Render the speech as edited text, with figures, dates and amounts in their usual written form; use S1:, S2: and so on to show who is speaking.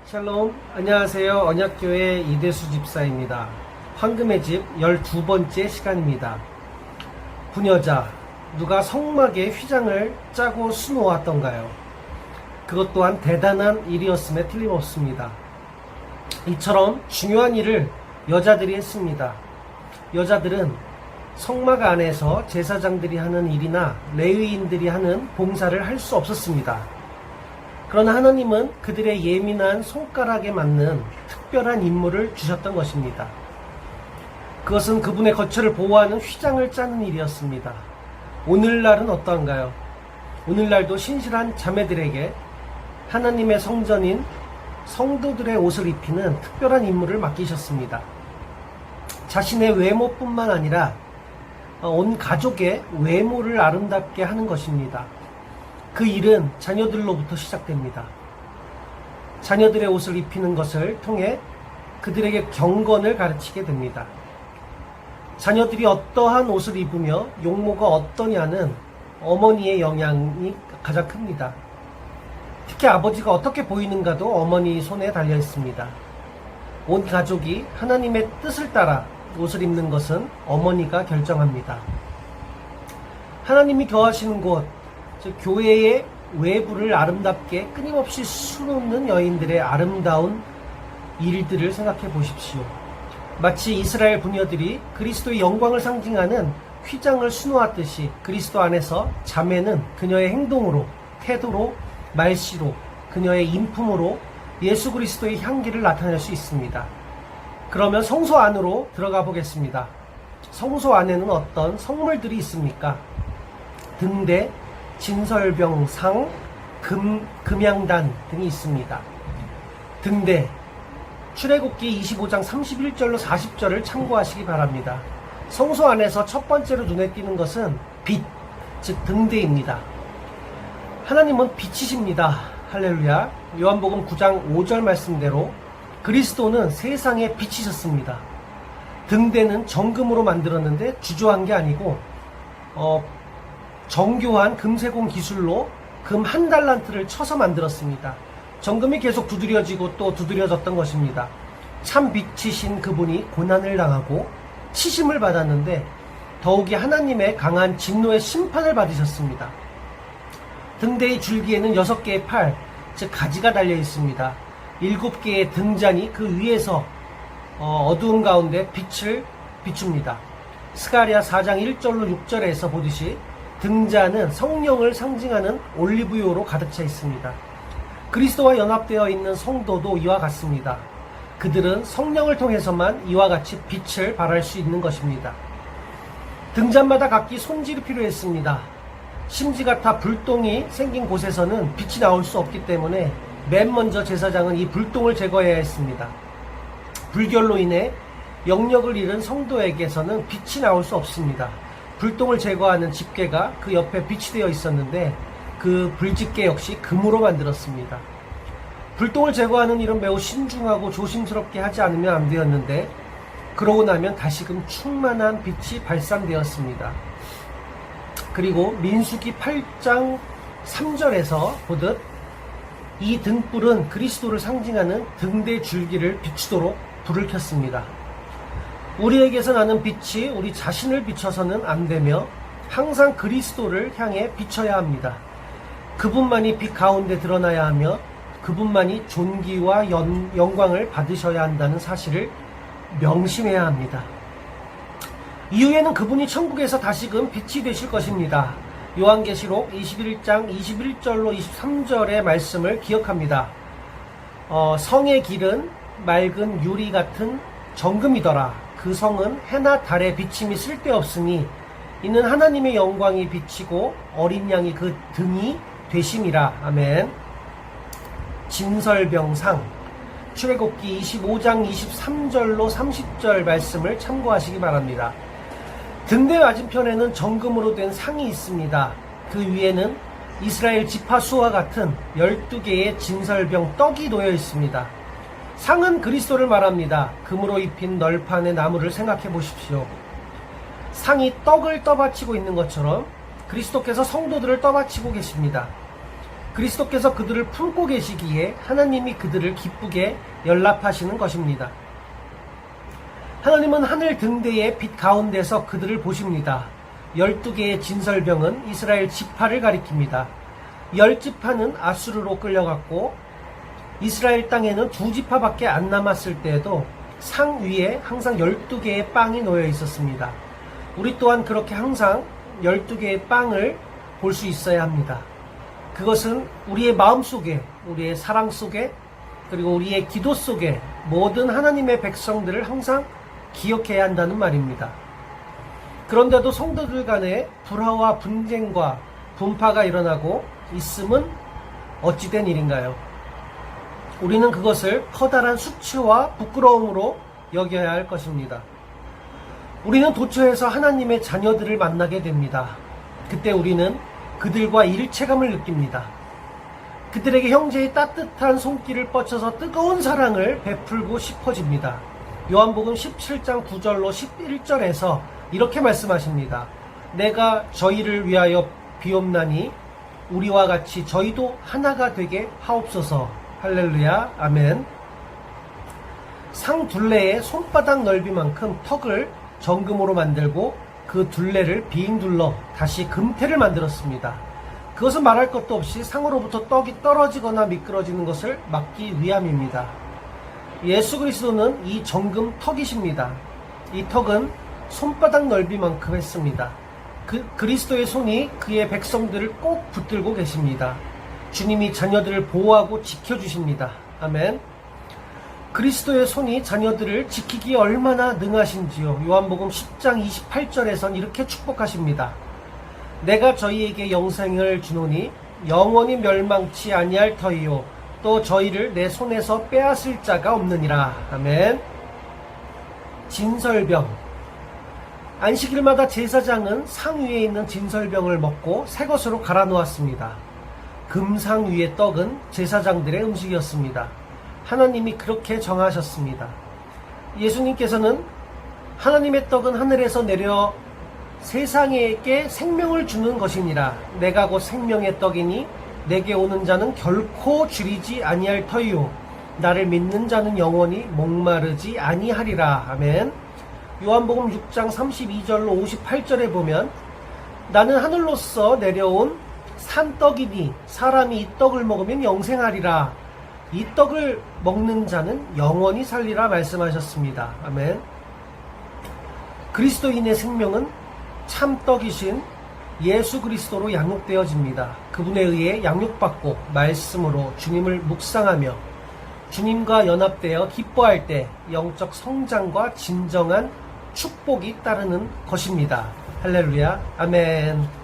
S1: 샬롬, 안녕하세요. 언약교회 이대수 집사입니다. 황금의 집 12번째 시간입니다. 부녀자, 누가 성막에 휘장을 짜고 수놓았던가요? 그것 또한 대단한 일이었음에 틀림없습니다. 이처럼 중요한 일을 여자들이 했습니다. 여자들은 성막 안에서 제사장들이 하는 일이나 레위인들이 하는 봉사를 할 수 없었습니다. 그러나 하나님은 그들의 예민한 손가락에 맞는 특별한 임무를 주셨던 것입니다. 그것은 그분의 거처를 보호하는 휘장을 짜는 일이었습니다. 오늘날은 어떠한가요? 오늘날도 신실한 자매들에게 하나님의 성전인 성도들의 옷을 입히는 특별한 임무를 맡기셨습니다. 자신의 외모뿐만 아니라 온 가족의 외모를 아름답게 하는 것입니다. 그 일은 자녀들로부터 시작됩니다. 자녀들의 옷을 입히는 것을 통해 그들에게 경건을 가르치게 됩니다. 자녀들이 어떠한 옷을 입으며 용모가 어떠냐는 어머니의 영향이 가장 큽니다. 특히 아버지가 어떻게 보이는가도 어머니 손에 달려 있습니다. 온 가족이 하나님의 뜻을 따라 옷을 입는 것은 어머니가 결정합니다. 하나님이 거하시는 곳, 즉 교회의 외부를 아름답게 끊임없이 수놓는 여인들의 아름다운 일들을 생각해 보십시오. 마치 이스라엘 부녀들이 그리스도의 영광을 상징하는 휘장을 수놓았듯이 그리스도 안에서 자매는 그녀의 행동으로, 태도로, 말씨로, 그녀의 인품으로 예수 그리스도의 향기를 나타낼 수 있습니다. 그러면 성소 안으로 들어가 보겠습니다. 성소 안에는 어떤 성물들이 있습니까? 등대, 진설병상, 금양단 등이 있습니다. 등대, 출애굽기 25장 31절로 40절을 참고하시기 바랍니다. 성소 안에서 첫 번째로 눈에 띄는 것은 빛, 즉 등대입니다. 하나님은 빛이십니다. 할렐루야. 요한복음 9장 5절 말씀대로 그리스도는 세상의 빛이셨습니다. 등대는 정금으로 만들었는데 주조한 게 아니고 정교한 금세공 기술로 금 1달란트를 쳐서 만들었습니다. 정금이 계속 두드려지고 또 두드려졌던 것입니다. 참 빛이신 그분이 고난을 당하고 치심을 받았는데 더욱이 하나님의 강한 진노의 심판을 받으셨습니다. 등대의 줄기에는 6개의 팔, 즉 가지가 달려 있습니다. 7개의 등잔이 그 위에서 어두운 가운데 빛을 비춥니다. 스가랴 4장 1절로 6절에서 보듯이 등잔은 성령을 상징하는 올리브유로 가득 차 있습니다. 그리스도와 연합되어 있는 성도도 이와 같습니다. 그들은 성령을 통해서만 이와 같이 빛을 발할 수 있는 것입니다. 등잔마다 각기 손질이 필요했습니다. 심지 같아 불똥이 생긴 곳에서는 빛이 나올 수 없기 때문에 맨 먼저 제사장은 이 불똥을 제거해야 했습니다. 불결로 인해 영력을 잃은 성도에게서는 빛이 나올 수 없습니다. 불똥을 제거하는 집게가 그 옆에 비치되어 있었는데 그 불집게 역시 금으로 만들었습니다. 불똥을 제거하는 일은 매우 신중하고 조심스럽게 하지 않으면 안 되었는데 그러고 나면 다시금 충만한 빛이 발산되었습니다. 그리고 민수기 8장 3절에서 보듯 이 등불은 그리스도를 상징하는 등대 줄기를 비추도록 불을 켰습니다. 우리에게서 나는 빛이 우리 자신을 비춰서는 안 되며 항상 그리스도를 향해 비춰야 합니다. 그분만이 빛 가운데 드러나야 하며 그분만이 존귀와 영광을 받으셔야 한다는 사실을 명심해야 합니다. 이후에는 그분이 천국에서 다시금 빛이 되실 것입니다. 요한계시록 21장 21절로 23절의 말씀을 기억합니다. 성의 길은 맑은 유리 같은 정금이더라. 그 성은 해나 달의 비침이 쓸데없으니 이는 하나님의 영광이 비치고 어린 양이 그 등이 되심이라. 아멘. 진설병상, 출애굽기 25장 23절로 30절 말씀을 참고하시기 바랍니다. 등대 맞은편에는 정금으로 된 상이 있습니다. 그 위에는 이스라엘 지파수와 같은 12개의 진설병 떡이 놓여 있습니다. 상은 그리스도를 말합니다. 금으로 입힌 널판의 나무를 생각해 보십시오. 상이 떡을 떠받치고 있는 것처럼 그리스도께서 성도들을 떠받치고 계십니다. 그리스도께서 그들을 품고 계시기에 하나님이 그들을 기쁘게 연락하시는 것입니다. 하나님은 하늘 등대의 빛 가운데서 그들을 보십니다. 12개의 진설병은 이스라엘 지파를 가리킵니다. 10지파는 아수르로 끌려갔고 이스라엘 땅에는 2지파밖에 안 남았을 때에도 상 위에 항상 12개의 빵이 놓여 있었습니다. 우리 또한 그렇게 항상 12개의 빵을 볼 수 있어야 합니다. 그것은 우리의 마음 속에, 우리의 사랑 속에, 그리고 우리의 기도 속에 모든 하나님의 백성들을 항상 기억해야 한다는 말입니다. 그런데도 성도들 간에 불화와 분쟁과 분파가 일어나고 있음은 어찌된 일인가요? 우리는 그것을 커다란 수치와 부끄러움으로 여겨야 할 것입니다. 우리는 도처에서 하나님의 자녀들을 만나게 됩니다. 그때 우리는 그들과 일체감을 느낍니다. 그들에게 형제의 따뜻한 손길을 뻗쳐서 뜨거운 사랑을 베풀고 싶어집니다. 요한복음 17장 9절로 11절에서 이렇게 말씀하십니다. 내가 저희를 위하여 비옵나니 우리와 같이 저희도 하나가 되게 하옵소서. 할렐루야. 아멘. 상 둘레의 손바닥 넓이만큼 턱을 정금으로 만들고 그 둘레를 빙 둘러 다시 금태를 만들었습니다. 그것은 말할 것도 없이 상으로부터 떡이 떨어지거나 미끄러지는 것을 막기 위함입니다. 예수 그리스도는 이 정금 턱이십니다. 이 턱은 손바닥 넓이만큼 했습니다. 그리스도의 손이 그의 백성들을 꼭 붙들고 계십니다. 주님이 자녀들을 보호하고 지켜주십니다. 아멘. 그리스도의 손이 자녀들을 지키기에 얼마나 능하신지요. 요한복음 10장 28절에선 이렇게 축복하십니다. 내가 저희에게 영생을 주노니 영원히 멸망치 아니할 터이요 또 저희를 내 손에서 빼앗을 자가 없느니라. 아멘. 진설병. 안식일마다 제사장은 상 위에 있는 진설병을 먹고 새 것으로 갈아 놓았습니다. 금상 위의 떡은 제사장들의 음식이었습니다. 하나님이 그렇게 정하셨습니다. 예수님께서는 하나님의 떡은 하늘에서 내려 세상에게 생명을 주는 것이니라. 내가 곧 생명의 떡이니 내게 오는 자는 결코 줄이지 아니할 터이요 나를 믿는 자는 영원히 목마르지 아니하리라. 아멘. 요한복음 6장 32절로 58절에 보면 나는 하늘로서 내려온 산떡이니 사람이 이 떡을 먹으면 영생하리라. 이 떡을 먹는 자는 영원히 살리라 말씀하셨습니다. 아멘. 그리스도인의 생명은 참떡이신 예수 그리스도로 양육되어집니다. 그분에 의해 양육받고 말씀으로 주님을 묵상하며 주님과 연합되어 기뻐할 때 영적 성장과 진정한 축복이 따르는 것입니다. 할렐루야. 아멘.